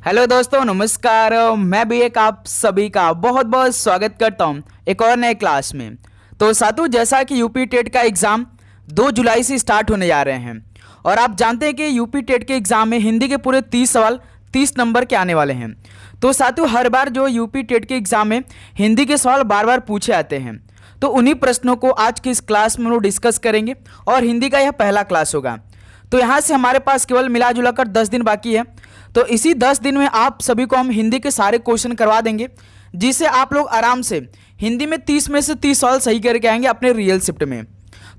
Hello दोस्तों, नमस्कार। मैं भी एक आप सभी का बहुत बहुत स्वागत करता हूं एक और नए क्लास में। तो साथियों, जैसा कि यूपी टेट का एग्ज़ाम 2 जुलाई से स्टार्ट होने जा रहे हैं और आप जानते हैं कि यूपी टेट के एग्ज़ाम में हिंदी के पूरे 30 सवाल 30 नंबर के आने वाले हैं। तो साथियों, हर बार जो यूपी टेट के एग्ज़ाम में हिंदी के सवाल बार बार पूछे आते हैं, तो उन्हीं प्रश्नों को आज की इस क्लास में हम लोग डिस्कस करेंगे और हिंदी का यह पहला क्लास होगा। तो यहाँ से हमारे पास केवल मिला जुला कर 10 दिन बाकी है। तो इसी 10 दिन में आप सभी को हम हिंदी के सारे क्वेश्चन करवा देंगे, जिससे आप लोग आराम से हिंदी में 30 में से 30 सवाल सही करके आएंगे अपने रियल शिफ्ट में।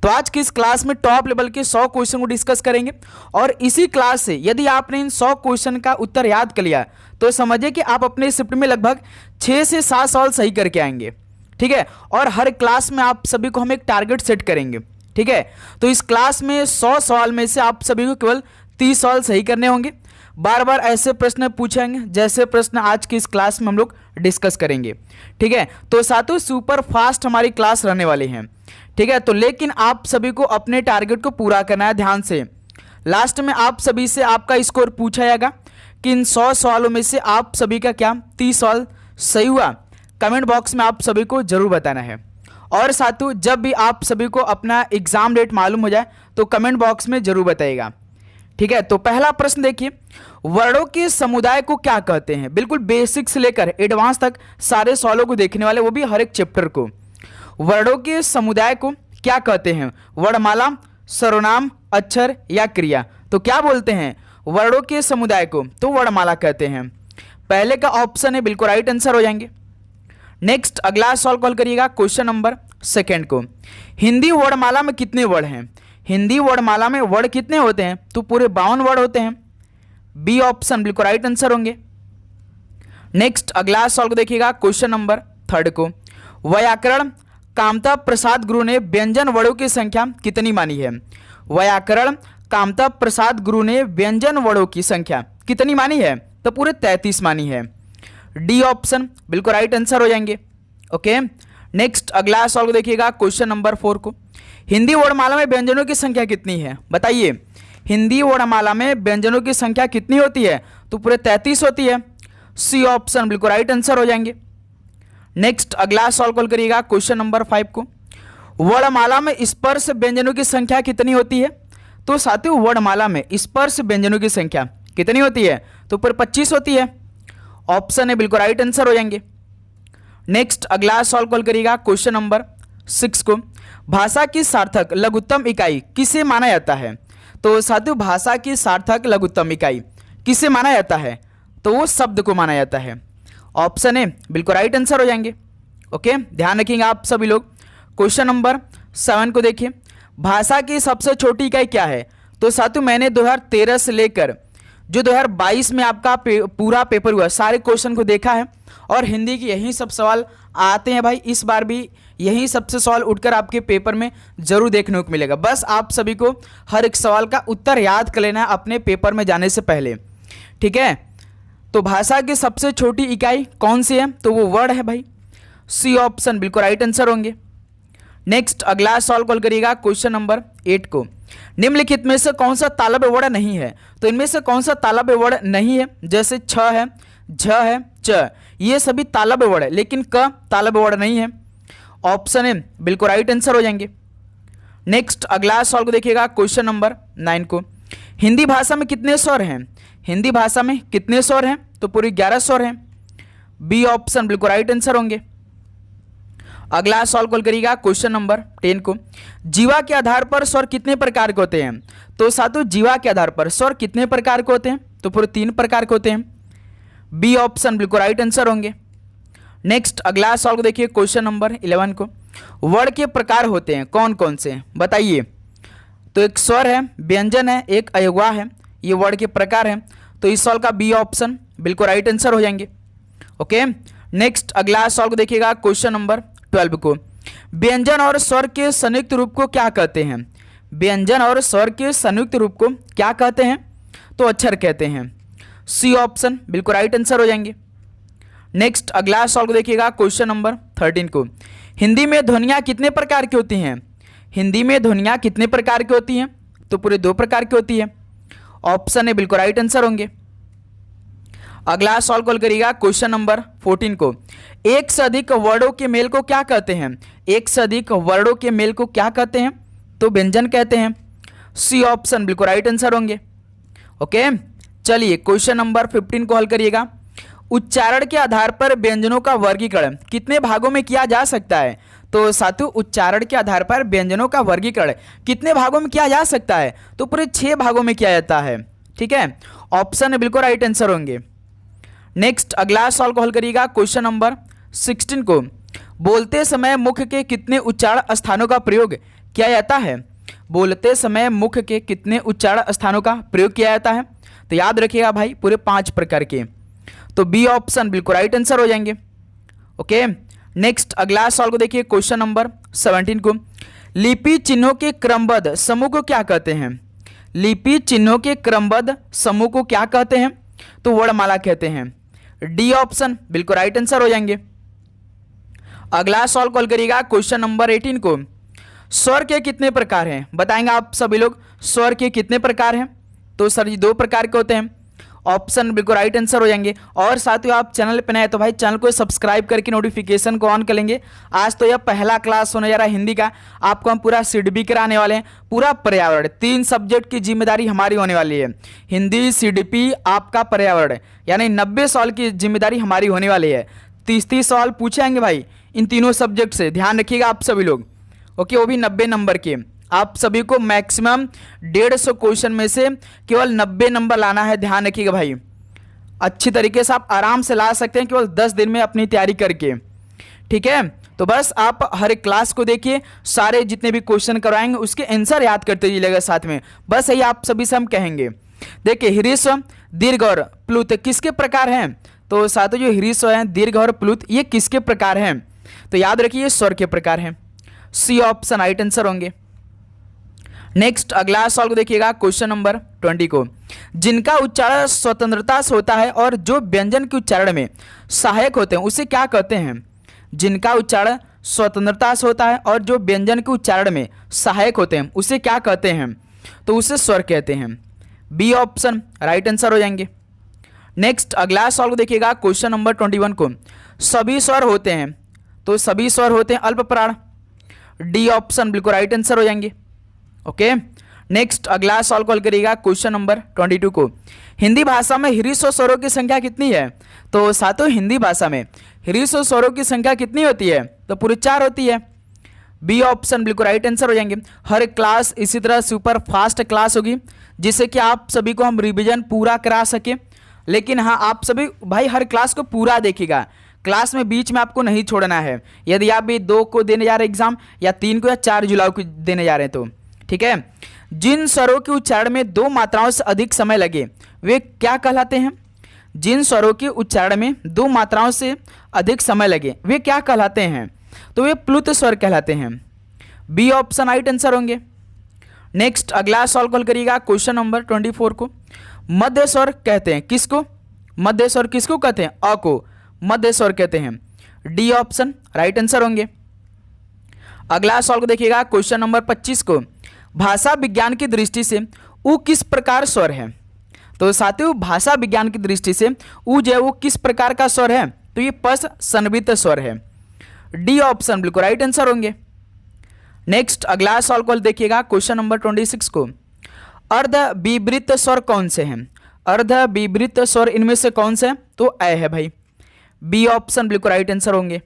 तो आज की इस क्लास में टॉप लेवल के 100 क्वेश्चन को डिस्कस करेंगे और इसी क्लास से यदि आपने इन 100 क्वेश्चन का उत्तर याद कर लिया तो समझिए कि आप अपने शिफ्ट में लगभग 6 से 7 सवाल सही करके आएंगे। ठीक है, और हर क्लास में आप सभी को हम एक टारगेट सेट करेंगे। ठीक है, तो इस क्लास में 100 सवाल में से आप सभी को केवल 30 सवाल सही करने होंगे। बार बार ऐसे प्रश्न पूछेंगे जैसे प्रश्न आज की इस क्लास में हम लोग डिस्कस करेंगे। ठीक है, तो साथियों सुपर फास्ट हमारी क्लास रहने वाली है। ठीक है, तो लेकिन आप सभी को अपने टारगेट को पूरा करना है ध्यान से। लास्ट में आप सभी से आपका स्कोर पूछा जाएगा कि इन 100 सवालों में से आप सभी का क्या 30 सवाल सही हुआ। कमेंट बॉक्स में आप सभी को जरूर बताना है। और साथियों, जब भी आप सभी को अपना एग्जाम डेट मालूम हो जाए तो कमेंट बॉक्स में जरूर बताइएगा। ठीक है, तो पहला प्रश्न देखिए, वर्णों के समुदाय को क्या कहते हैं। बिल्कुल बेसिक से लेकर एडवांस तक सारे सवालों को देखने वाले, वो भी हर एक चैप्टर को। वर्णों के समुदाय को क्या कहते हैं? वर्णमाला, सर्वनाम, अक्षर या क्रिया? तो क्या बोलते हैं वर्णों के समुदाय को? तो वर्णमाला कहते हैं। पहले का ऑप्शन है बिल्कुल राइट आंसर हो जाएंगे। नेक्स्ट अगला सॉल्व कॉल करिएगा क्वेश्चन नंबर 2 को। हिंदी वर्णमाला में कितने वर्ड हैं? हिंदी वर्णमाला में वर्ड कितने होते हैं? तो पूरे 52 वर्ड होते हैं। बी ऑप्शन बिल्कुल राइट आंसर होंगे। नेक्स्ट अगला सॉल्व देखिएगा क्वेश्चन नंबर 3 को। व्याकरण कामता प्रसाद गुरु ने व्यंजन वर्णों की संख्या कितनी मानी है? व्याकरण कामता प्रसाद गुरु ने व्यंजन वर्णों की संख्या कितनी मानी है? तो पूरे 33 मानी है। डी ऑप्शन बिल्कुल राइट आंसर हो जाएंगे। ओके, नेक्स्ट अगला सॉल्व देखिएगा क्वेश्चन नंबर 4 को। हिंदी वर्णमाला में व्यंजनों की संख्या कितनी है? बताइए, हिंदी वर्णमाला में व्यंजनों की संख्या कितनी होती है? तो पूरे 33 होती है। सी ऑप्शन बिल्कुल राइट आंसर हो जाएंगे। नेक्स्ट अगला सॉल्व कॉल करिएगा क्वेश्चन नंबर 5 को। वर्णमाला में स्पर्श व्यंजनों की संख्या कितनी होती है? तो साथियों, वर्णमाला में स्पर्श व्यंजनों की संख्या कितनी होती है? तो पूरे 25 होती है। ऑप्शन है बिल्कुल राइट आंसर हो जाएंगे। नेक्स्ट अगला सॉल्व कॉल करिएगा क्वेश्चन नंबर 6 को। भाषा की सार्थक लघुत्तम इकाई किसे माना जाता है? तो साथियों, भाषा की सार्थक लघुत्तम इकाई किसे माना जाता है? तो वो शब्द को माना जाता है। ऑप्शन है बिल्कुल राइट आंसर हो जाएंगे। ओके, ध्यान रखिएगा आप सभी लोग। क्वेश्चन नंबर 7 को देखिए। भाषा की सबसे छोटी इकाई क्या है? तो साथियों, मैंने 2013 से लेकर जो 2022 में आपका पूरा पेपर हुआ सारे क्वेश्चन को देखा है और हिंदी के यही सब सवाल आते हैं भाई। इस बार भी यही सबसे सवाल उठकर आपके पेपर में जरूर देखने को मिलेगा। बस आप सभी को हर एक सवाल का उत्तर याद कर लेना है अपने पेपर में जाने से पहले। ठीक है, तो भाषा की सबसे छोटी इकाई कौन सी है? तो वो वर्ड है भाई। सी ऑप्शन बिल्कुल राइट आंसर होंगे। नेक्स्ट अगला सॉल्व कॉल करिएगा क्वेश्चन नंबर 8 को। निम्नलिखित में से कौन सा तालव्य वर्ण नहीं है? तो इनमें से कौन सा तालव्य वर्ण नहीं है? जैसे छ है, झ है, च, ये सभी तालव्य वर्ण है, लेकिन क तालव्य वर्ण नहीं है। ऑप्शन है बिल्कुल राइट आंसर हो जाएंगे। नेक्स्ट अगला सॉल्व देखिएगा क्वेश्चन नंबर 9 को। हिंदी भाषा में कितने स्वर हैं? हिंदी भाषा में कितने स्वर हैं? तो पूरी 11 स्वर हैं। बी ऑप्शन बिल्कुल राइट आंसर होंगे। अगला सॉल्व कॉल करिएगा क्वेश्चन नंबर 10 को। जीवा के आधार पर स्वर कितने प्रकार के होते हैं? तो साथियों, जीवा के आधार पर स्वर कितने प्रकार के होते हैं? तो पूरे 3 प्रकार के होते हैं। बी ऑप्शन बिल्कुल राइट आंसर होंगे। नेक्स्ट अगला सॉल्व देखिए क्वेश्चन नंबर 11 को। वर्ण के प्रकार होते हैं कौन कौन से? बताइए। तो एक स्वर है, व्यंजन है, एक अयगवा है, ये वर्ण के प्रकार हैं। तो इस सवाल का बी ऑप्शन बिल्कुल राइट आंसर हो जाएंगे। ओके, नेक्स्ट अगला सॉल्व देखिएगा क्वेश्चन नंबर 12 को। व्यंजन और स्वर के संयुक्त रूप को क्या कहते हैं? व्यंजन और स्वर के संयुक्त रूप को क्या कहते हैं? तो अक्षर कहते हैं। सी ऑप्शन बिल्कुल राइट आंसर हो जाएंगे। नेक्स्ट अगला सॉल्व देखिएगा क्वेश्चन नंबर 13 को। हिंदी में ध्वनियाँ कितने प्रकार की होती हैं? हिंदी में ध्वनियाँ कितने प्रकार की होती हैं? तो पूरे 2 प्रकार की होती है। ऑप्शन है बिल्कुल राइट आंसर होंगे। अगला सवाल कॉल करिएगा क्वेश्चन नंबर 14 को। एक से अधिक वर्डों के मेल को क्या कहते हैं? एक से अधिक वर्डों के मेल को क्या कहते हैं? तो व्यंजन कहते हैं। सी ऑप्शन बिल्कुल राइट आंसर होंगे। ओके, चलिए क्वेश्चन नंबर 15 को हल करिएगा। उच्चारण के आधार पर व्यंजनों का वर्गीकरण कितने भागों में किया जा सकता है? तो साथियों, उच्चारण के आधार पर व्यंजनों का वर्गीकरण कितने भागों में किया जा सकता है? तो पूरे 6 भागों में किया जाता है। ठीक है, ऑप्शन बिल्कुल राइट आंसर होंगे। नेक्स्ट अगला सवाल को हल करिएगा क्वेश्चन नंबर 16 को। बोलते समय मुख के कितने उच्चारण स्थानों का प्रयोग किया जाता है? बोलते समय मुख के कितने उच्चारण स्थानों का प्रयोग किया जाता है? तो याद रखिएगा भाई, पूरे 5 प्रकार के। तो बी ऑप्शन बिल्कुल राइट आंसर हो जाएंगे। ओके, नेक्स्ट अगला सवाल को देखिए क्वेश्चन नंबर 17 को। लिपि चिन्हों के क्रमबद्ध समूह को क्या कहते हैं? लिपि चिन्हों के क्रमबद्ध समूह को क्या कहते हैं? तो वर्णमाला कहते हैं। डी ऑप्शन बिल्कुल राइट आंसर हो जाएंगे। अगला सवाल कॉल करिएगा क्वेश्चन नंबर 18 को। स्वर के कितने प्रकार हैं? बताएंगे आप सभी लोग, स्वर के कितने प्रकार हैं? तो सर ये 2 प्रकार के होते हैं। ऑप्शन बिल्कुल राइट आंसर हो जाएंगे। और साथियों, आप चैनल पर नए हैं तो भाई चैनल को सब्सक्राइब करके नोटिफिकेशन को ऑन कर लेंगे। आज तो यह पहला क्लास होने जा रहा है हिंदी का। आपको हम पूरा सीडीपी कराने वाले हैं, पूरा पर्यावरण, 3 सब्जेक्ट की जिम्मेदारी हमारी होने वाली है। हिंदी, सीडीपी, आपका पर्यावरण, यानी 90 सवाल की जिम्मेदारी हमारी होने वाली है। 30-30 सवाल पूछे जाएंगे भाई इन तीनों सब्जेक्ट से, ध्यान रखिएगा आप सभी लोग। ओके, वो भी 90 नंबर के। आप सभी को मैक्सिमम 150 क्वेश्चन में से केवल 90 नंबर लाना है, ध्यान रखिएगा भाई। अच्छी तरीके से आप आराम से ला सकते हैं केवल 10 दिन में अपनी तैयारी करके। ठीक है, तो बस आप हर एक क्लास को देखिए, सारे जितने भी क्वेश्चन करवाएंगे उसके आंसर याद करते जाइएगा साथ में। बस यही आप सभी से हम कहेंगे। देखिए, ह्रस्व, दीर्घ और प्लुत किसके प्रकार हैं? तो साथियों, जो ह्रस्व हैं, दीर्घ और प्लुत, ये किसके प्रकार हैं? तो याद रखिए, स्वर के प्रकार हैं। सी ऑप्शन राइट आंसर होंगे। नेक्स्ट अगला सवाल को देखिएगा क्वेश्चन नंबर 20 को। जिनका उच्चारण स्वतंत्रता से होता है और जो व्यंजन के उच्चारण में सहायक होते हैं उसे क्या कहते हैं? जिनका उच्चारण स्वतंत्रता से होता है और जो व्यंजन के उच्चारण में सहायक होते हैं उसे क्या कहते हैं? तो उसे स्वर कहते हैं। बी ऑप्शन राइट आंसर हो जाएंगे। नेक्स्ट अगला सवाल को देखिएगा क्वेश्चन नंबर 21 को। सभी स्वर होते हैं, तो सभी स्वर होते हैं अल्प प्राण। डी ऑप्शन बिल्कुल राइट आंसर हो जाएंगे। ओके, नेक्स्ट अगला सवाल कॉल करिएगा क्वेश्चन नंबर 22 को। हिंदी भाषा में ह्रस्व स्वरों की संख्या कितनी है? तो साथियों, हिंदी भाषा में ह्रस्व स्वरों की संख्या कितनी होती है? तो पूरी 4 होती है। बी ऑप्शन बिल्कुल राइट आंसर हो जाएंगे। हर क्लास इसी तरह सुपर फास्ट क्लास होगी जिससे कि आप सभी को हम रिवीजन पूरा करा सके। लेकिन हाँ, आप सभी भाई हर क्लास को पूरा देखिएगा, क्लास में बीच में आपको नहीं छोड़ना है। यदि आप भी 2 को देने जा रहे हैं एग्जाम, या 3 को या 4 जुलाई को देने जा रहे हैं तो ठीक है। जिन स्वरों के उच्चारण में 2 मात्राओं से अधिक समय लगे वे क्या कहलाते हैं? जिन स्वरों के उच्चारण में 2 मात्राओं से अधिक समय लगे वे क्या कहलाते हैं? तो वे प्लुत स्वर कहलाते हैं। बी ऑप्शन राइट आंसर होंगे। नेक्स्ट अगला सवाल कॉल करिएगा क्वेश्चन नंबर 24 को। मध्य स्वर कहते हैं किसको? मध्य स्वर किसको कहते हैं? अ को मध्य स्वर कहते हैं। डी ऑप्शन राइट आंसर होंगे। अगला सवाल को देखिएगा क्वेश्चन नंबर 25 को। भाषा विज्ञान की दृष्टि से उ किस प्रकार स्वर है? तो साथियों, भाषा विज्ञान की दृष्टि से उ जो है वो किस प्रकार का स्वर है? तो ये पस संवित स्वर है। डी ऑप्शन बिल्कुल राइट आंसर होंगे। नेक्स्ट अगला सवाल को देखिएगा क्वेश्चन नंबर 26 को। अर्ध विवृत स्वर कौन से हैं? अर्ध विवृत स्वर इनमें से कौन से हैं? तो अ है भाई। बी ऑप्शन बिल्कुल राइट आंसर होंगे।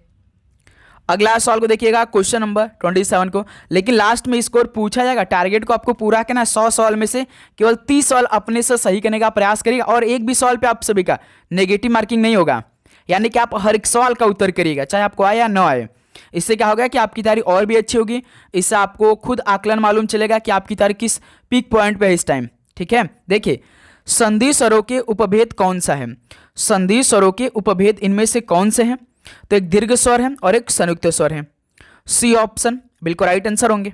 अगला सवाल को देखिएगा क्वेश्चन नंबर 27 को। लेकिन लास्ट में स्कोर पूछा जाएगा, टारगेट को आपको पूरा करना है। 100 सवाल में से केवल 30 सवाल अपने से सही करने का प्रयास करिएगा और एक भी सवाल पे आप सभी का नेगेटिव मार्किंग नहीं होगा, यानी कि आप हर एक सवाल का उत्तर करिएगा, चाहे आपको आए या न आए। इससे क्या होगा कि आपकी तैयारी और भी अच्छी होगी। इससे आपको खुद आकलन मालूम चलेगा कि आपकी तैयारी किस पीक पॉइंट पे है इस टाइम। ठीक है, देखिए, संधि स्वरों के उपभेद कौन सा है? संधि स्वरों के उपभेद इनमें से कौन से हैं? तो एक दीर्घ स्वर है और एक संयुक्त स्वर है। सी ऑप्शन बिल्कुल राइट आंसर होंगे।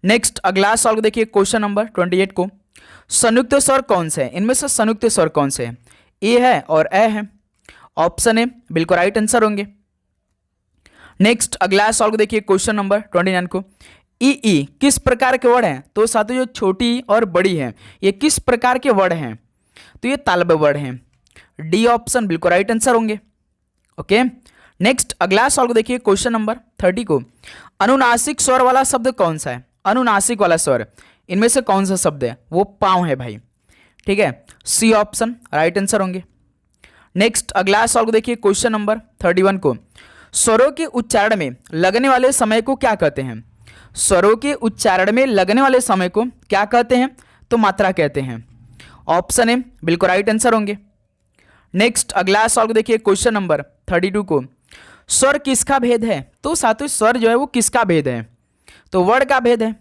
नेक्स्ट अगला सवाल को देखिए क्वेश्चन नंबर 28 को। संयुक्त स्वर कौन से हैं? इनमें से संयुक्त स्वर कौन से हैं? ए है और अ है। ऑप्शन ए बिल्कुल राइट आंसर होंगे। नेक्स्ट अगला सवाल को देखिए क्वेश्चन नंबर 29 को। ई किस प्रकार के वर्ड हैं? तो साथियों, जो छोटी और बड़ी है ये किस प्रकार के वर्ड हैं? तो ये तालव्य वर्ड हैं। डी ऑप्शन बिल्कुल राइट आंसर होंगे। ओके, नेक्स्ट अगला सवाल को देखिए, क्वेश्चन नंबर 30 को। अनुनासिक स्वर वाला शब्द कौन सा है? अनुनासिक वाला स्वर इनमें से कौन सा शब्द है? वो पाँव है भाई। ठीक है, सी ऑप्शन राइट आंसर होंगे। नेक्स्ट अगला सवाल को देखिए, क्वेश्चन नंबर 31 को। स्वरों के उच्चारण में लगने वाले समय को क्या कहते हैं? स्वरों के उच्चारण में लगने वाले समय को क्या कहते हैं? तो मात्रा कहते हैं। ऑप्शन ए बिल्कुल राइट आंसर होंगे। नेक्स्ट अगला सवाल को देखिए, क्वेश्चन नंबर 32 को। स्वर किसका भेद है? तो साथियों स्वर जो है वो किसका भेद है? तो वर्ण का भेद है।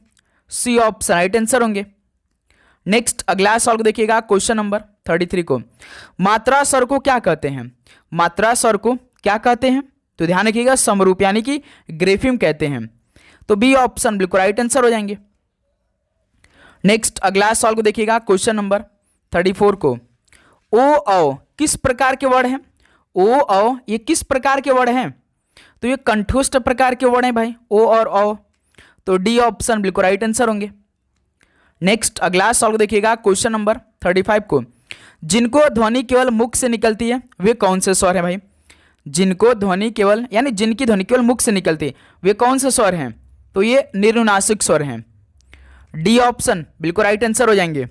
सी ऑप्शन राइट आंसर होंगे। नेक्स्ट अगला सवाल को देखिएगा, क्वेश्चन नंबर 33 को। मात्रा स्वर को क्या कहते हैं? मात्रा स्वर को क्या कहते हैं? तो ध्यान रखिएगा, समरूप यानी कि ग्रेफिम कहते हैं। तो बी ऑप्शन बिल्कुल राइट आंसर हो जाएंगे। नेक्स्ट अगला सवाल को देखिएगा, क्वेश्चन नंबर 34 को। ओ औ किस प्रकार के वर्ड हैं? ओ औ ये किस प्रकार के वर्ड हैं? तो ये कंठोष्ठ प्रकार के वर्ड हैं भाई, ओ और औ। तो डी ऑप्शन बिल्कुल राइट आंसर होंगे। नेक्स्ट अगला सवाल को देखिएगा, क्वेश्चन नंबर 35 को। जिनको ध्वनि केवल मुख से निकलती है वे कौन से स्वर हैं भाई? जिनको ध्वनि केवल यानी जिनकी ध्वनि केवल मुख से निकलती है वे कौन से स्वर हैं? तो ये निरुनासिक स्वर हैं। डी ऑप्शन बिल्कुल राइट आंसर हो जाएंगे।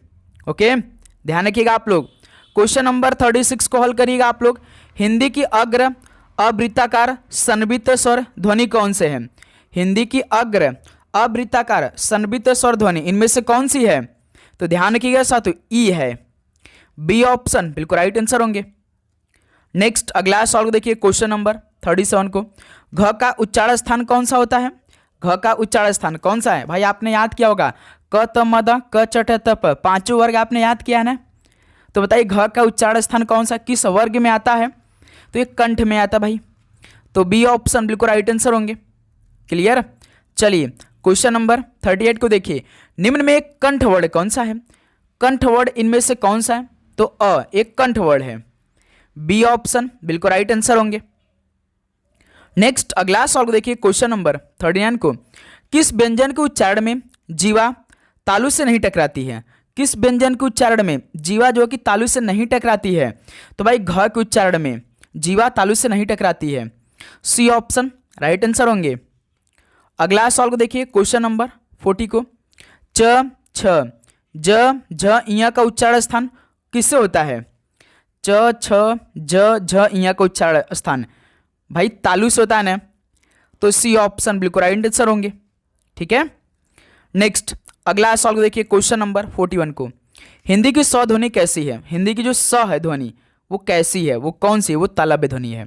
ओके, ध्यान रखिएगा आप लोग। क्वेश्चन नंबर 36 को हल करिएगा आप लोग। हिंदी की अग्र अवृत्ताकार संवित स्वर ध्वनि कौन से हैं? हिंदी की अग्र अवृत्ताकार संवित स्वर ध्वनि इनमें से कौन सी है? तो ध्यान रखिएगा साथियों, ई है। बी ऑप्शन बिल्कुल राइट आंसर होंगे। नेक्स्ट अगला सवाल को देखिए, क्वेश्चन नंबर 37 को। घ का उच्चारण स्थान कौन सा होता है? घ का उच्चारण स्थान कौन सा है? भाई आपने याद किया होगा, क त म द क च ट त प, पांचों वर्ग आपने याद किया है ना। तो बताइए घ का उच्चारण स्थान कौन सा, किस वर्ग में आता है? तो ये कंठ में आता भाई। तो बी ऑप्शन बिल्कुल राइट आंसर होंगे। क्लियर? चलिए क्वेश्चन नंबर 38 को देखिए। निम्न में एक कंठ वर्ड कौन सा है? कंठ वर्ड इनमें से कौन सा है? तो अ एक कंठ वर्ड है। बी ऑप्शन बिल्कुल राइट आंसर होंगे। नेक्स्ट अगला सवाल को देखिए, क्वेश्चन नंबर 39 को। किस व्यंजन के उच्चारण में जीवा तालु से नहीं टकराती है? किस व्यंजन के उच्चारण में जीवा जो कि तालु से नहीं टकराती है? तो भाई घ के उच्चारण में जीवा तालु से नहीं टकराती है। सी ऑप्शन राइट आंसर होंगे। अगला सवाल को देखिए, क्वेश्चन नंबर 40 को। च छ ज झ इया का उच्चारण स्थान किससे होता है? च छ ज झ इया का उच्चारण स्थान भाई तालु से होता है ना। तो सी ऑप्शन बिल्कुल राइट आंसर होंगे। ठीक है, नेक्स्ट अगला सवाल को देखिए, क्वेश्चन नंबर 41 को। हिंदी की स ध्वनि कैसी है? हिंदी की जो स है ध्वनि वो कैसी है, वो कौन सी है? वो तालव्य ध्वनि है।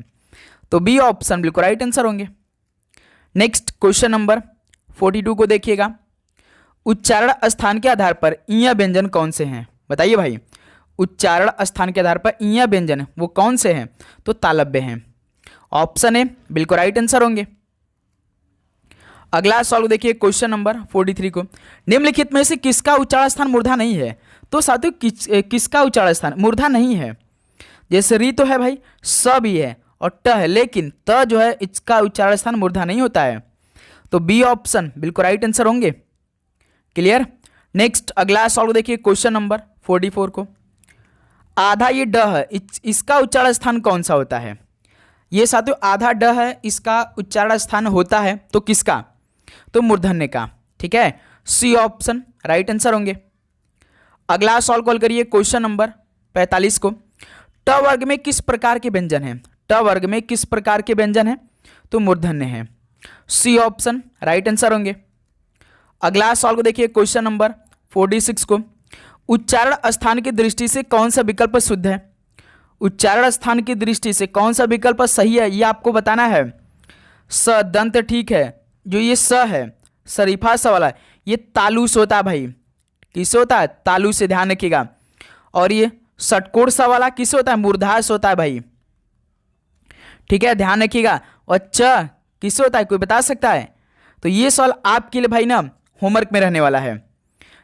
तो बी ऑप्शन बिल्कुल राइट आंसर होंगे। नेक्स्ट क्वेश्चन नंबर 42 को देखिएगा। उच्चारण स्थान के आधार पर इया व्यंजन कौन से हैं? बताइए भाई, उच्चारण स्थान के आधार पर इया व्यंजन वो कौन से हैं? तो तालव्य हैं। ऑप्शन ए बिल्कुल राइट आंसर होंगे। अगला सवाल देखिए, क्वेश्चन नंबर 43 को। निम्नलिखित में से किसका उच्चारण स्थान मूर्धा नहीं है? तो साथियों किसका उच्चारण स्थान मूर्धा नहीं है? जैसे री तो है भाई, स भी है और ट है, लेकिन त जो है इसका उच्चारण स्थान मूर्धा नहीं होता है। तो बी ऑप्शन बिल्कुल राइट आंसर होंगे। क्लियर? नेक्स्ट अगला सवाल देखिए, क्वेश्चन नंबर 44 को। आधा ये ड है, इसका उच्चारण स्थान कौन सा होता है? ये साथियों आधा ड है, इसका उच्चारण स्थान होता है तो किसका? तो मूर्धन्य का। ठीक है, सी ऑप्शन राइट आंसर होंगे। अगला सवाल कॉल करिए, क्वेश्चन नंबर 45 को। ट वर्ग में किस प्रकार के व्यंजन है? ट वर्ग में किस प्रकार के व्यंजन है? तो मूर्धन्य है। सी ऑप्शन राइट आंसर होंगे। अगला सवाल को देखिए, क्वेश्चन नंबर 46 को। उच्चारण स्थान की दृष्टि से कौन सा विकल्प शुद्ध है? उच्चारण स्थान की दृष्टि से कौन सा विकल्प सही है ये आपको बताना है। स दंत ठीक है, जो ये स है शरीफा स वाला ये तालु से होता है भाई। किससे होता है? तालु से, ध्यान रखिएगा। और ये षटकोण सा वाला किससे होता है? मूर्धा से होता है भाई। ठीक है, ध्यान रखिएगा। और च किससे होता है? कोई बता सकता है? तो ये सवाल आपके लिए भाई ना होमवर्क में रहने वाला है।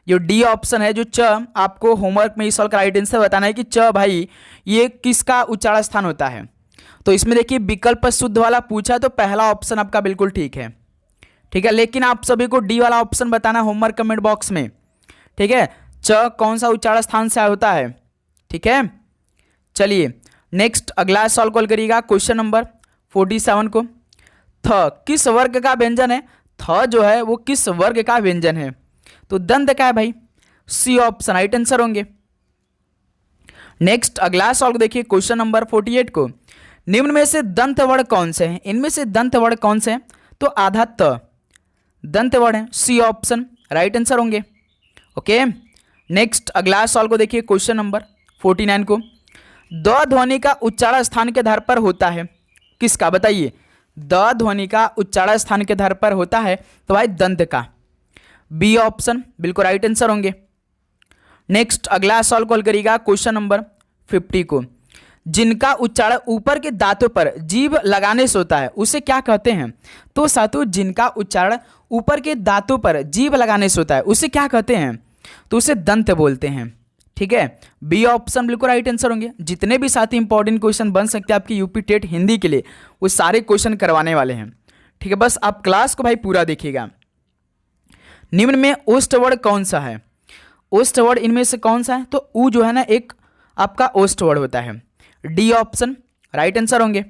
जो डी ऑप्शन है, जो च, आपको होमवर्क में इस सवाल का राइट आंसर बताना है कि च भाई ये किसका उच्चारण स्थान होता है। तो इसमें देखिए विकल्प शुद्ध वाला पूछा तो पहला ऑप्शन आपका बिल्कुल ठीक है। ठीक है, लेकिन आप सभी को डी वाला ऑप्शन बताना होमवर्क कमेंट बॉक्स में। ठीक है, च कौन सा उच्चारण स्थान से होता है। ठीक है, चलिए नेक्स्ट अगला सवाल कॉल करिएगा क्वेश्चन नंबर 47 को। थ किस वर्ग का व्यंजन है? थ जो है वो किस वर्ग का व्यंजन है? तो दंत का है भाई, सी ऑप्शन राइट आंसर होंगे। नेक्स्ट अगला सवाल देखिए क्वेश्चन नंबर 48 को। निम्न में से दंत वर्ण कौन से हैं? इनमें से दंत वर्ण कौन से हैं? तो आधा त दंत वर्ण है, सी ऑप्शन राइट आंसर होंगे। ओके, नेक्स्ट अगला सवाल को देखिए क्वेश्चन नंबर 49 को। द ध्वनि का उच्चारण स्थान के आधार पर होता है किसका? बताइए। द ध्वनि का उच्चारण स्थान के आधार पर होता है तो भाई दंत का, बी ऑप्शन बिल्कुल राइट आंसर होंगे। नेक्स्ट अगला सवाल कॉल करिएगा क्वेश्चन नंबर 50 को। जिनका उच्चारण ऊपर के दांतों पर जीभ लगाने से होता है उसे क्या कहते हैं? तो साथियों जिनका उच्चारण ऊपर के दांतों पर जीभ लगाने से होता है उसे क्या कहते हैं? तो उसे दंत बोलते हैं। ठीक है, बी ऑप्शन बिल्कुल राइट आंसर होंगे। जितने भी साथी इंपॉर्टेंट क्वेश्चन बन सकते हैं आपकी यूपी टेट हिंदी के लिए वो सारे क्वेश्चन करवाने वाले हैं। ठीक है, बस आप क्लास को भाई पूरा देखिएगा। निम्न में ओष्ठ वर्ण कौन सा है? ओष्ठ वर्ण इनमें से कौन सा है? तो ऊ जो है ना एक आपका ओष्ठ वर्ण होता है, डी ऑप्शन राइट आंसर होंगे।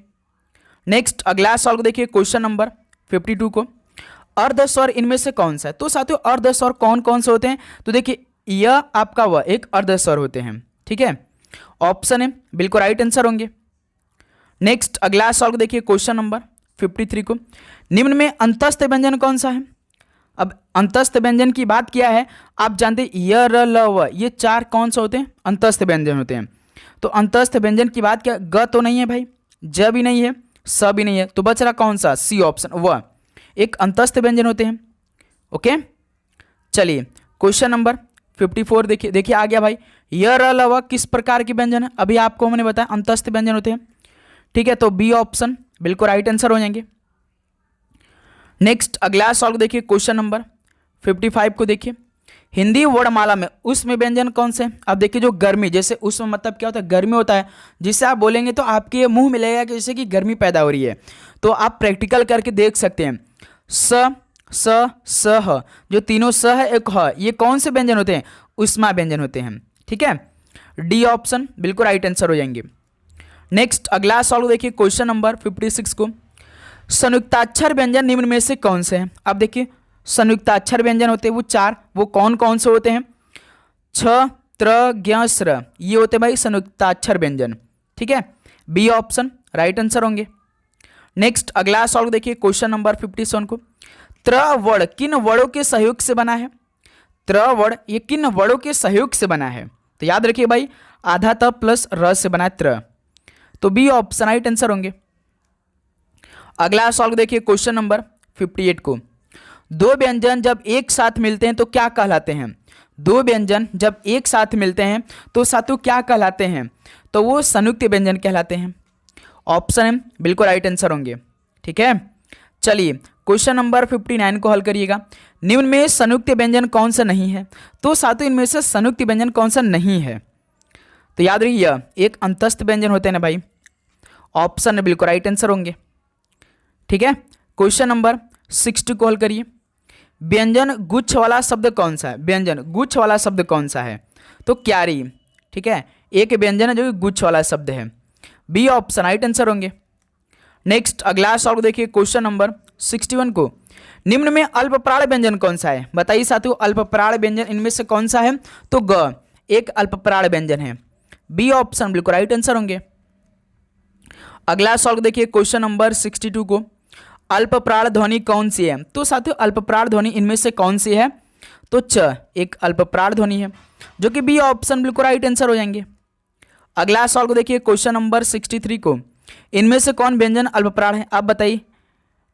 नेक्स्ट अगला सवाल को देखिए क्वेश्चन नंबर 52 को। अर्ध स्वर इनमें से कौन सा है? तो साथियों अर्ध स्वर कौन कौन से होते हैं? तो देखिए यह आपका वह एक अर्ध स्वर होते हैं। ठीक है, ऑप्शन है बिल्कुल राइट आंसर होंगे। नेक्स्ट अगला सवाल को देखिए क्वेश्चन नंबर 53 को। निम्न में अंतस्थ व्यंजन कौन सा है? अब अंतस्थ व्यंजन की बात किया है, आप जानते हैं य र ल व ये चार कौन से होते हैं? अंतस्थ व्यंजन होते हैं। तो अंतस्थ व्यंजन की बात क्या, ग तो नहीं है भाई, ज भी नहीं है, स भी नहीं है, तो बच रहा कौन सा? सी ऑप्शन, व एक अंतस्थ व्यंजन होते हैं। ओके, चलिए क्वेश्चन नंबर 54 देखिए आ गया भाई। य र ल व किस प्रकार के व्यंजन है? अभी आपको मैंने बताया अंतस्थ व्यंजन होते हैं। ठीक है, तो बी ऑप्शन बिल्कुल राइट आंसर हो जाएंगे। नेक्स्ट अगला सवाल देखिए क्वेश्चन नंबर 55 को देखिए। हिंदी वर्णमाला में उसमें व्यंजन कौन से? अब देखिए जो गर्मी, जैसे उसमें मतलब क्या होता है? गर्मी होता है, जिससे आप बोलेंगे तो आपके मुंह में लगेगा कि जैसे कि गर्मी पैदा हो रही है। तो आप प्रैक्टिकल करके देख सकते हैं। स स स ह, जो तीनों स है एक ह, ये कौन से व्यंजन होते हैं? उष्मा व्यंजन होते हैं। ठीक है, डी ऑप्शन बिल्कुल राइट आंसर हो जाएंगे। नेक्स्ट अगला सवाल देखिए क्वेश्चन नंबर 56 को। संयुक्ताक्षर व्यंजन निम्न में से कौन से हैं? अब देखिए संयुक्ताक्षर व्यंजन होते हैं वो चार, वो कौन कौन से होते हैं? छ त्र ज्ञ स्र, ये होते भाई संयुक्ताक्षर व्यंजन। ठीक है, बी ऑप्शन राइट आंसर होंगे। नेक्स्ट अगला सवाल देखिए क्वेश्चन नंबर 57 को। त्र वर्ण किन वर्णों के सहयोग से बना है? त्र वर्ण ये किन वर्णों के सहयोग से बना है? तो याद रखिए भाई आधा त प्लस र से बना है त्र, तो बी ऑप्शन राइट आंसर होंगे। अगला सवाल देखिए क्वेश्चन नंबर 58 को। दो व्यंजन जब एक साथ मिलते हैं तो क्या कहलाते हैं? दो व्यंजन जब एक साथ मिलते हैं तो साथियों क्या कहलाते हैं? तो वो संयुक्त व्यंजन कहलाते हैं। ऑप्शन है बिल्कुल राइट आंसर होंगे। ठीक है, चलिए क्वेश्चन नंबर 59 को हल करिएगा। निम्न में संयुक्त व्यंजन कौन सा नहीं है? तो साथियों इनमें से संयुक्त व्यंजन कौन सा नहीं है? तो याद रखिए एक अंतस्थ व्यंजन होते हैं ना भाई, ऑप्शन बिल्कुल राइट आंसर होंगे। ठीक है, क्वेश्चन नंबर 60 को हल करिए। व्यंजन गुच्छ वाला शब्द कौन सा है? व्यंजन गुच्छ वाला शब्द कौन सा है? तो क्यारी। ठीक है, एक व्यंजन है जो कि गुच्छ वाला शब्द है, बी ऑप्शन राइट आंसर होंगे। नेक्स्ट अगला सवाल देखिए क्वेश्चन नंबर 61 को। निम्न में अल्पप्राण व्यंजन कौन सा है? बताइए साथियों अल्पप्राण व्यंजन इनमें से कौन सा है? तो ग एक अल्पप्राण व्यंजन है, बी ऑप्शन बिल्कुल राइट आंसर होंगे। अगला सवाल देखिए क्वेश्चन नंबर 62 को। अल्पप्राण ध्वनि कौन सी है? तो साथियों अल्पप्राण ध्वनि इनमें से कौन सी है? तो च एक अल्पप्राण ध्वनि है, जो कि बी ऑप्शन बिल्कुल राइट आंसर हो जाएंगे। अगला सवाल को देखिए क्वेश्चन नंबर 63 को। इनमें से कौन व्यंजन अल्पप्राण है? आप बताइए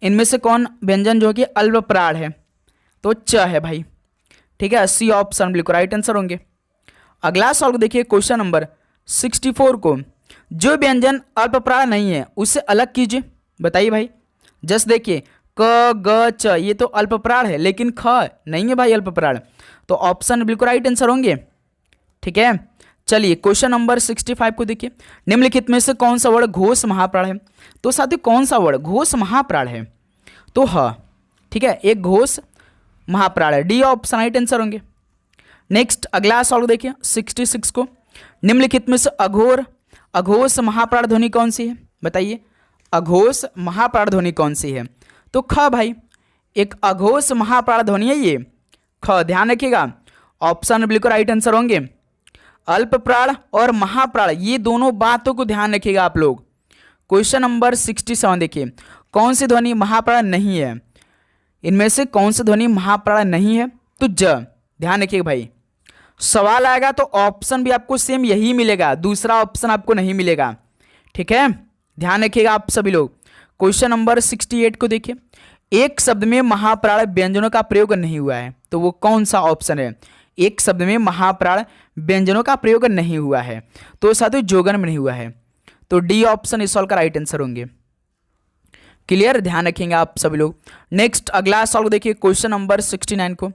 इनमें से कौन व्यंजन जो कि अल्पप्राण है? तो च है भाई। ठीक है, सी ऑप्शन बिल्कुल राइट आंसर होंगे। अगला सवाल को देखिए क्वेश्चन नंबर 64 को। जो व्यंजन अल्पप्राण नहीं है उसे अलग कीजिए। बताइए भाई, जस्ट देखिए क ग च ये तो अल्पप्राण है, लेकिन ख नहीं है भाई अल्पप्राण, तो ऑप्शन बिल्कुल राइट आंसर होंगे। ठीक है, चलिए क्वेश्चन नंबर 65 को देखिए। निम्नलिखित में से कौन सा वर्ण घोष महाप्राण है? तो साथियों कौन सा वर्ण घोष महाप्राण है? तो ह। ठीक है, एक घोष महाप्राण है, डी ऑप्शन राइट आंसर होंगे। नेक्स्ट अगला सवाल देखिए 66 को। निम्नलिखित में से अघोर अघोष महाप्राण ध्वनि कौन सी है, बताइए। अघोष महाप्राण ध्वनि कौन सी है, तो ख भाई, एक अघोष महाप्राण ध्वनि है ये, ख, ध्यान रखिएगा। ऑप्शन बिल्कुल राइट आंसर होंगे। अल्प प्राण और महाप्राण, ये दोनों बातों को ध्यान रखिएगा आप लोग। क्वेश्चन नंबर 67 देखिए, कौन सी ध्वनि महाप्राण नहीं है, इनमें से कौन सी ध्वनि महाप्राण नहीं है, तो ज, ध्यान रखिएगा भाई। सवाल आएगा तो ऑप्शन भी आपको सेम यही मिलेगा, दूसरा ऑप्शन आपको नहीं मिलेगा, ठीक है, ध्यान रखिएगा आप सभी लोग। क्वेश्चन नंबर 68 को देखिए, एक शब्द में महाप्राण व्यंजनों का प्रयोग नहीं हुआ है, तो वो कौन सा ऑप्शन है। एक शब्द में महाप्राण व्यंजनों का प्रयोग नहीं हुआ है, तो साथियों जोगन में नहीं हुआ है, तो डी ऑप्शन इस सवाल का राइट आंसर होंगे। क्लियर, ध्यान रखेंगे आप सभी लोग। नेक्स्ट अगला सवाल देखिए, क्वेश्चन नंबर 69 को,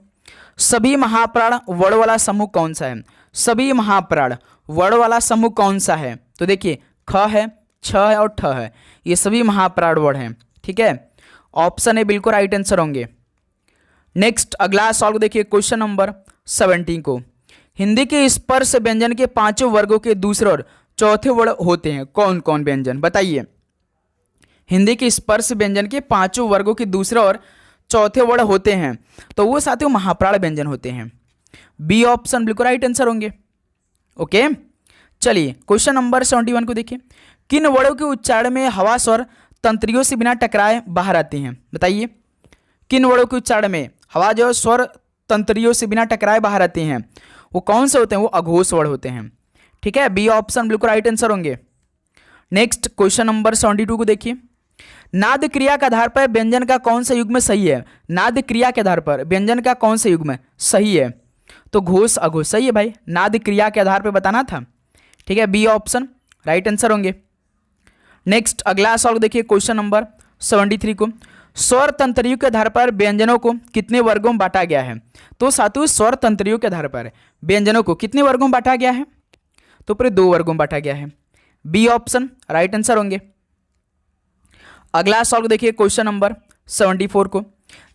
सभी महाप्राण वर्ण वाला समूह कौन सा है। सभी महाप्राण वर्ण वाला समूह कौन सा है, तो देखिए ख है, छ है और ठ है, ये सभी महाप्राण वर्ण हैं, ठीक है, ऑप्शन ए बिल्कुल राइट आंसर होंगे। नेक्स्ट अगला सवाल देखिए, क्वेश्चन नंबर 17 को, हिंदी के स्पर्श व्यंजन के पांचों वर्गों के दूसरे और चौथे वर्ण होते हैं, कौन कौन व्यंजन, बताइए। हिंदी के स्पर्श व्यंजन के पांचों वर्गों के दूसरे और चौथे वर्ण होते हैं, तो वो साथियों महाप्राण व्यंजन होते हैं। बी ऑप्शन बिल्कुल राइट आंसर होंगे। ओके, चलिए क्वेश्चन नंबर 71 को देखिए, किन वर्णों के उच्चारण में हवा स्वर तंत्रियों से बिना टकराए बाहर आती हैं, बताइए। किन वर्णों के उच्चारण में हवा जो स्वर तंत्रियों से बिना टकराए बाहर आती हैं, वो कौन से होते हैं, वो अघोष वर्ण होते हैं, ठीक है, बी ऑप्शन बिल्कुल राइट आंसर होंगे। नेक्स्ट क्वेश्चन नंबर 72 को देखिए, नाद क्रिया के आधार पर व्यंजन का कौन सा युग्म सही है। नाद क्रिया के आधार पर व्यंजन का कौन सा युग्म सही है, तो घोष अघोष सही है भाई, नाद क्रिया के आधार पर बताना था, ठीक है, बी ऑप्शन राइट आंसर होंगे। नेक्स्ट अगला सवाल देखिए, क्वेश्चन नंबर 73 को, स्वर तंत्रियों के आधार पर व्यंजनों को कितने वर्गों में बांटा गया है, तो साथियों स्वर तंत्रियों के आधार पर व्यंजनों को कितने वर्गों में बांटा गया है, तो पूरे 2 वर्गों में बांटा गया है, बी ऑप्शन राइट आंसर होंगे। अगला सवाल देखिए, क्वेश्चन नंबर 74 को,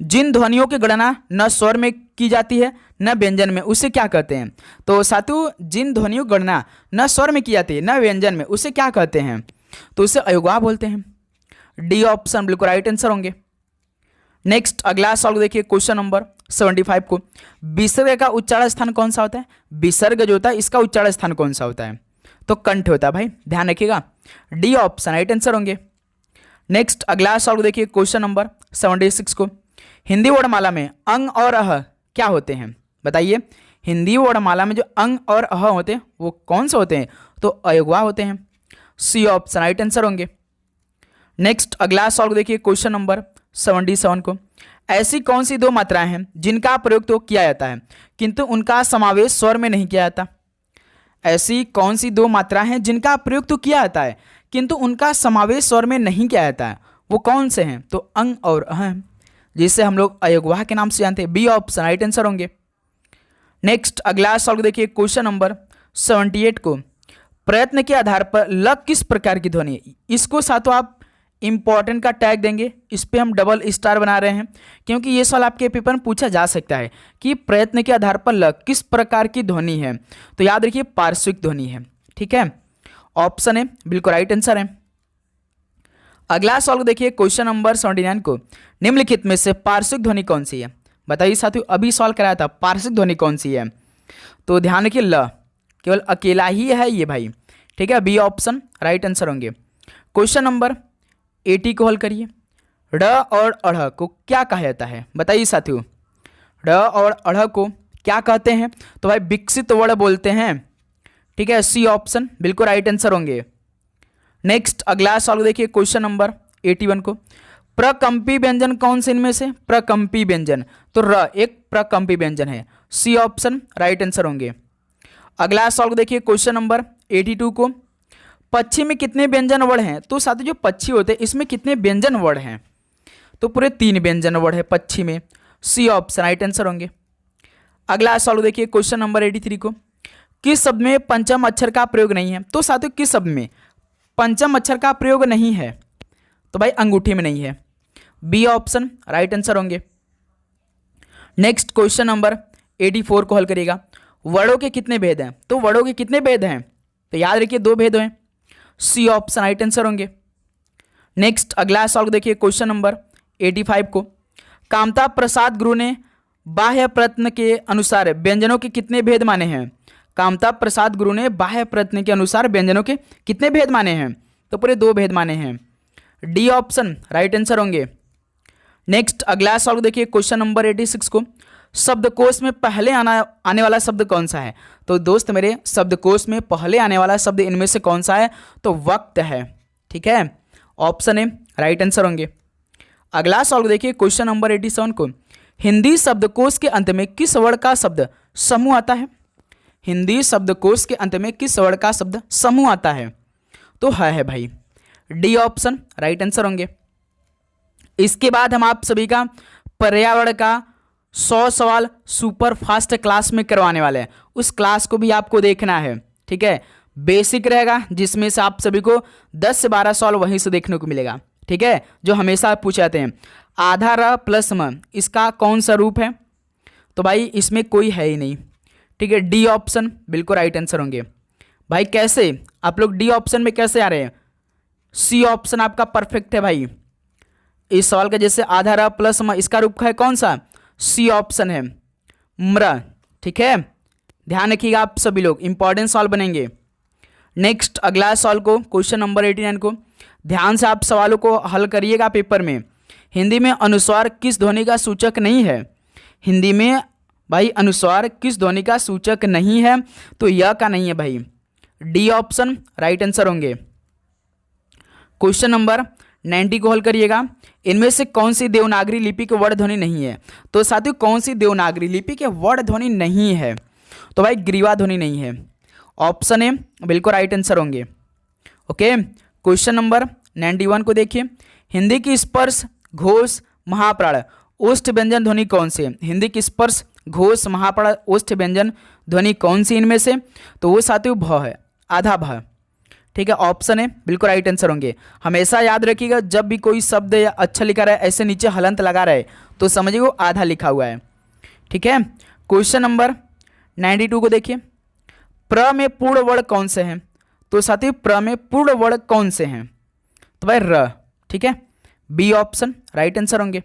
जिन ध्वनियों की गणना न स्वर में की जाती है न व्यंजन में, उसे क्या कहते हैं, तो साथियों जिन ध्वनियों की गणना न स्वर में की जाती है न व्यंजन में, उसे क्या कहते हैं, तो उसे अयोगवाह बोलते हैं, डी ऑप्शन बिल्कुल राइट आंसर होंगे। नेक्स्ट अगला सवाल देखिए, क्वेश्चन नंबर 75 को, विसर्ग का उच्चारण स्थान कौन सा होता है। विसर्ग जो होता है इसका उच्चारण स्थान कौन सा होता है, तो कंठ होता है भाई, ध्यान रखिएगा, डी ऑप्शन राइट आंसर होंगे। नेक्स्ट अगला सवाल देखिए, क्वेश्चन नंबर 76 को, हिंदी वर्णमाला में अंग और अह क्या होते हैं, बताइए। हिंदी वर्णमाला में जो अंग और अह होते हैं वो कौन से होते हैं, तो अयोगवाह होते हैं, सी ऑप्शन राइट आंसर होंगे। नेक्स्ट अगला सवाल देखिए, क्वेश्चन नंबर 77 को, ऐसी कौन सी 2 मात्राएं हैं जिनका प्रयोग तो किया जाता है किंतु उनका समावेश स्वर में नहीं किया जाता। ऐसी कौन सी 2 मात्राएं हैं जिनका प्रयोग तो किया जाता है किंतु उनका समावेश स्वर में नहीं किया जाता है, वो कौन से हैं, तो अंग और अह, जिसे हम लोग अयोगवाह के नाम से जानते हैं, बी ऑप्शन राइट आंसर होंगे। नेक्स्ट अगला सवाल देखिए, क्वेश्चन नंबर 78 को, प्रयत्न के आधार पर लग किस प्रकार की ध्वनि है, इसको साथों आप इंपॉर्टेंट का टैग देंगे, इस पर हम डबल स्टार बना रहे हैं क्योंकि ये सवाल आपके पेपर में पूछा जा सकता है कि प्रयत्न के आधार पर लग किस प्रकार की ध्वनि है, तो याद रखिए पार्श्विक ध्वनि है, ठीक है, ऑप्शन है बिल्कुल राइट आंसर है। अगला सवाल देखिए, क्वेश्चन नंबर 79 को, निम्नलिखित में से पार्श्विक ध्वनि कौन सी है, बताइए साथियों, अभी सवाल कराया था पार्श्विक ध्वनि कौन सी है, तो ध्यान रखिए ल केवल अकेला ही है ये भाई, ठीक है, बी ऑप्शन राइट आंसर होंगे। क्वेश्चन नंबर 80 को हल करिए, ड़ और अढ़ को क्या कहा जाता है, बताइए साथियों, ड़ और अढ़ को क्या कहते हैं, तो भाई विकसित वर्ण बोलते हैं, ठीक है, सी ऑप्शन बिल्कुल राइट आंसर होंगे। नेक्स्ट अगला सवाल देखिए, क्वेश्चन नंबर 81 को, प्रकंपी व्यंजन कौन से इनमें से, प्रकंपी व्यंजन, तो र एक प्रकंपी व्यंजन है, सी ऑप्शन राइट आंसर होंगे। अगला सवाल देखिए, क्वेश्चन नंबर 82 को, पक्षी में कितने व्यंजन वर्ण हैं, तो साथियों जो पक्षी होते हैं इसमें कितने व्यंजन वर्ण हैं, तो पूरे 3 व्यंजन वर्ण है पक्षी में, सी ऑप्शन राइट आंसर होंगे। अगला सवाल देखिए, क्वेश्चन नंबर 83 को, किस शब्द में पंचम अक्षर का प्रयोग नहीं है, तो साथियों किस शब्द में पंचम अक्षर का प्रयोग नहीं है, तो भाई अंगूठे में नहीं है, बी ऑप्शन राइट आंसर होंगे। नेक्स्ट क्वेश्चन नंबर 84 को हल करिएगा, वर्णों के कितने भेद हैं, तो वर्णों के कितने भेद हैं, तो याद रखिए 2 भेद हैं, सी ऑप्शन राइट आंसर होंगे। नेक्स्ट अगला सवाल देखिए क्वेश्चन नंबर 85 को। कामता प्रसाद गुरु ने बाह्य प्रयत्न के अनुसार व्यंजनों के कितने भेद माने हैं? कामता प्रसाद गुरु ने बाह्य प्रयत्न के अनुसार व्यंजनों के कितने भेद माने हैं? तो पूरे 2 भेद माने हैं। डी ऑप्शन राइट आंसर होंगे। नेक्स्ट अगला सवाल देखिए क्वेश्चन नंबर 86 को। शब्दकोश में पहले आने वाला शब्द कौन सा है? तो दोस्त मेरे शब्दकोश में पहले आने वाला शब्द इनमें से कौन सा है? तो वक्त है। ठीक है, ऑप्शन ए राइट आंसर होंगे। अगला सवाल देखिए क्वेश्चन नंबर 87 को। हिंदी शब्दकोश के अंत में किस वर्ड का शब्द समूह आता है? हिंदी शब्दकोश के अंत में किस वर्ड का शब्द समूह आता है? तो है भाई डी ऑप्शन राइट आंसर होंगे। इसके बाद हम आप सभी का पर्यावरण का 100 सवाल सुपर फास्ट क्लास में करवाने वाले हैं। उस क्लास को भी आपको देखना है। ठीक है, बेसिक रहेगा जिसमें से आप सभी को 10 से 12 सवाल वहीं से देखने को मिलेगा। ठीक है, जो हमेशा पूछे जाते हैं। आधा र प्लस म इसका कौन सा रूप है? तो भाई इसमें कोई है ही नहीं। ठीक है, डी ऑप्शन बिल्कुल राइट आंसर होंगे। भाई कैसे आप लोग डी ऑप्शन में कैसे आ रहे हैं? सी ऑप्शन आपका परफेक्ट है भाई। इस सवाल का जैसे आधा र प्लस म इसका रूप है कौन सा? सी ऑप्शन है म्र। ठीक है, ध्यान रखिएगा आप सभी लोग, इंपॉर्टेंट सवाल बनेंगे। नेक्स्ट अगला सवाल को क्वेश्चन नंबर 89 को ध्यान से आप सवालों को हल करिएगा पेपर में। हिंदी में अनुस्वार किस ध्वनि का सूचक नहीं है? हिंदी में भाई अनुस्वार किस ध्वनि का सूचक नहीं है? तो यह का नहीं है भाई। डी ऑप्शन राइट आंसर होंगे। क्वेश्चन नंबर 90 को हल करिएगा। इनमें से कौन सी देवनागरी लिपि के वर्ण ध्वनि नहीं है? तो साथियों कौन सी देवनागरी लिपि के वर्ण ध्वनि नहीं है? तो भाई ग्रीवा ध्वनि नहीं है। ऑप्शन ए बिल्कुल राइट आंसर होंगे। ओके, क्वेश्चन नंबर 91 को देखिए। हिंदी की स्पर्श घोष महाप्राण ओष्ठ व्यंजन ध्वनि कौन से? हिंदी की स्पर्श घोष महाप्राण ओष्ठ व्यंजन ध्वनि कौन सी इनमें से? तो वो साथियों भ है, आधा भ। ठीक है, ऑप्शन है बिल्कुल राइट आंसर होंगे। हमेशा याद रखिएगा जब भी कोई शब्द या अच्छा लिखा रहा है ऐसे नीचे हलंत लगा रहे तो समझिए वो आधा लिखा हुआ है। ठीक है, क्वेश्चन नंबर 92 को देखिए। प्र में पूर्ण वर्ण कौन से हैं? तो साथी प्र में पूर्ण वर्ण कौन से हैं? तो भाई र। ठीक है, बी ऑप्शन राइट आंसर होंगे।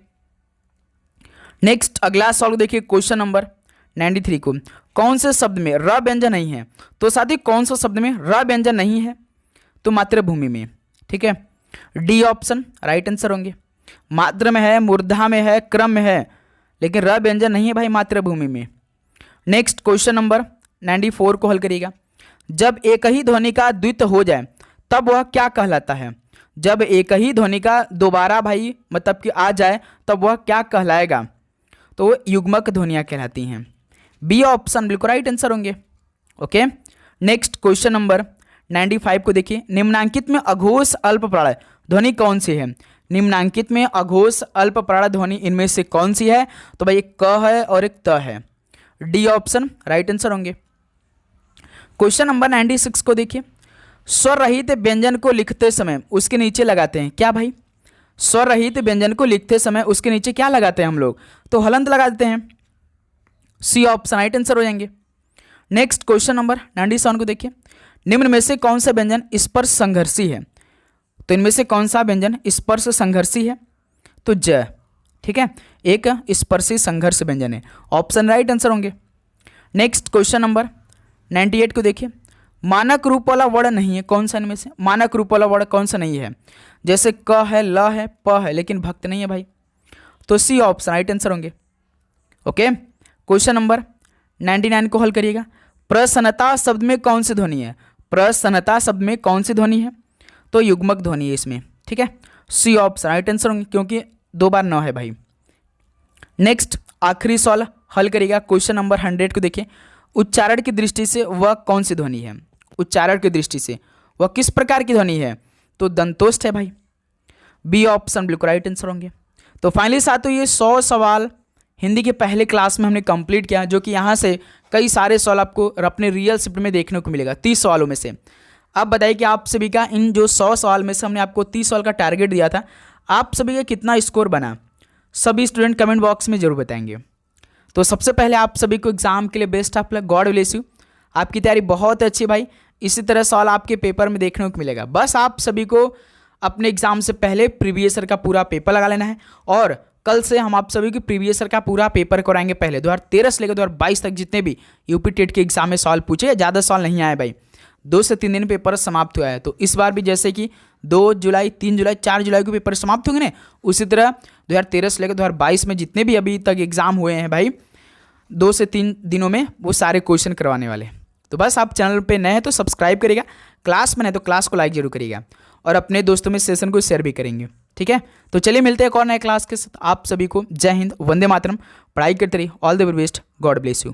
नेक्स्ट अगला सवाल देखिए क्वेश्चन नंबर 93 को। कौन से शब्द में र व्यंजन नहीं है? तो साथी कौन सा शब्द में र व्यंजन नहीं है? तो मातृभूमि में। ठीक है, डी ऑप्शन राइट आंसर होंगे। मात्र में है, मूर्धा में है, क्रम में है, लेकिन र व्यंजन नहीं है भाई मातृभूमि में। नेक्स्ट क्वेश्चन नंबर 94 को हल करिएगा। जब एक ही ध्वनि का द्वित्व हो जाए तब वह क्या कहलाता है? जब एक ही ध्वनि का दोबारा भाई मतलब कि आ जाए तब वह क्या कहलाएगा? तो वो युग्मक ध्वनियाँ कहलाती हैं। बी ऑप्शन बिल्कुल राइट आंसर होंगे। ओके, नेक्स्ट क्वेश्चन नंबर 95 को देखिए। निम्नांकित में अघोष अल्प प्राण ध्वनि कौन सी है? निम्नांकित में अघोष अल्प प्राण ध्वनि इनमें से कौन सी है? तो भाई एक क है और एक त है। डी ऑप्शन राइट आंसर होंगे। क्वेश्चन नंबर 96 को देखिए। स्वर रहित व्यंजन को लिखते समय उसके नीचे लगाते हैं क्या भाई? स्वर रहित व्यंजन को लिखते समय उसके नीचे क्या लगाते हैं हम लोग? तो हलंत लगा देते हैं। सी ऑप्शन राइट आंसर हो जाएंगे। नेक्स्ट क्वेश्चन नंबर 97 को देखिए। निम्न में से कौन सा व्यंजन स्पर्श संघर्षी है? तो इनमें से कौन सा व्यंजन स्पर्श संघर्षी है? तो ज। ठीक है, एक स्पर्शी संघर्ष व्यंजन है। ऑप्शन राइट आंसर होंगे। नेक्स्ट क्वेश्चन नंबर 98 को देखिए। मानक रूप वाला वर्ण नहीं है कौन सा इनमें से? मानक रूप वाला वर्ण कौन सा नहीं है? जैसे क है, ल है, प है, लेकिन भक्त नहीं है भाई। तो सी ऑप्शन राइट आंसर होंगे। ओके, क्वेश्चन नंबर 99 को हल करिएगा। प्रसन्नता शब्द में कौन सी ध्वनि है? प्रसन्नता शब्द में कौन सी ध्वनि है? तो युग्मक ध्वनि है इसमें। ठीक है, सी ऑप्शन राइट आंसर होंगे क्योंकि 2 बार न है भाई। नेक्स्ट आखिरी सवाल हल करिएगा क्वेश्चन नंबर 100 को देखिए। उच्चारण की दृष्टि से वह कौन सी ध्वनि है? उच्चारण की दृष्टि से वह किस प्रकार की ध्वनि है? तो दंतोष्ठ है भाई। बी ऑप्शन बिल्कुल राइट आंसर होंगे। तो फाइनली साथियों ये 100 सवाल हिंदी के पहले क्लास में हमने कंप्लीट किया, जो कि यहाँ से कई सारे सवाल आपको अपने रियल शिफ्ट में देखने को मिलेगा 30 सवालों में से। अब बताइए कि आप सभी का इन जो 100 सवाल में से हमने आपको 30 सवाल का टारगेट दिया था, आप सभी का कितना स्कोर बना? सभी स्टूडेंट कमेंट बॉक्स में जरूर बताएंगे। तो सबसे पहले आप सभी को एग्जाम के लिए best of luck, God bless you. आपकी तैयारी बहुत अच्छी भाई, इसी तरह सवाल आपके पेपर में देखने को मिलेगा। बस आप सभी को अपने एग्जाम से पहले प्रीवियस ईयर का पूरा पेपर लगा लेना है, और कल से हम आप सभी की प्रीवियस ईयर का पूरा पेपर कराएंगे। पहले 2013 से लेकर 2022 तक जितने भी यूपी टेट के एग्जाम में सवाल पूछे, ज़्यादा सवाल नहीं आए भाई, 2 से 3 दिन पेपर समाप्त हुआ है। तो इस बार भी जैसे कि 2 जुलाई, 3 जुलाई, 4 जुलाई को पेपर समाप्त होंगे ना, उसी तरह 2013 से लेकर 2022 में जितने भी अभी तक एग्जाम हुए हैं भाई, 2 से 3 दिनों में वो सारे क्वेश्चन करवाने वाले। तो बस आप चैनल पे नए हैं तो सब्सक्राइब करिएगा, क्लास में नए तो क्लास को लाइक जरूर करिएगा, और अपने दोस्तों में सेशन को शेयर भी करेंगे। ठीक है, तो चलिए मिलते हैं एक और नए क्लास के साथ। आप सभी को जय हिंद, वंदे मातरम, पढ़ाई करते रहिए, all the very best, God bless you.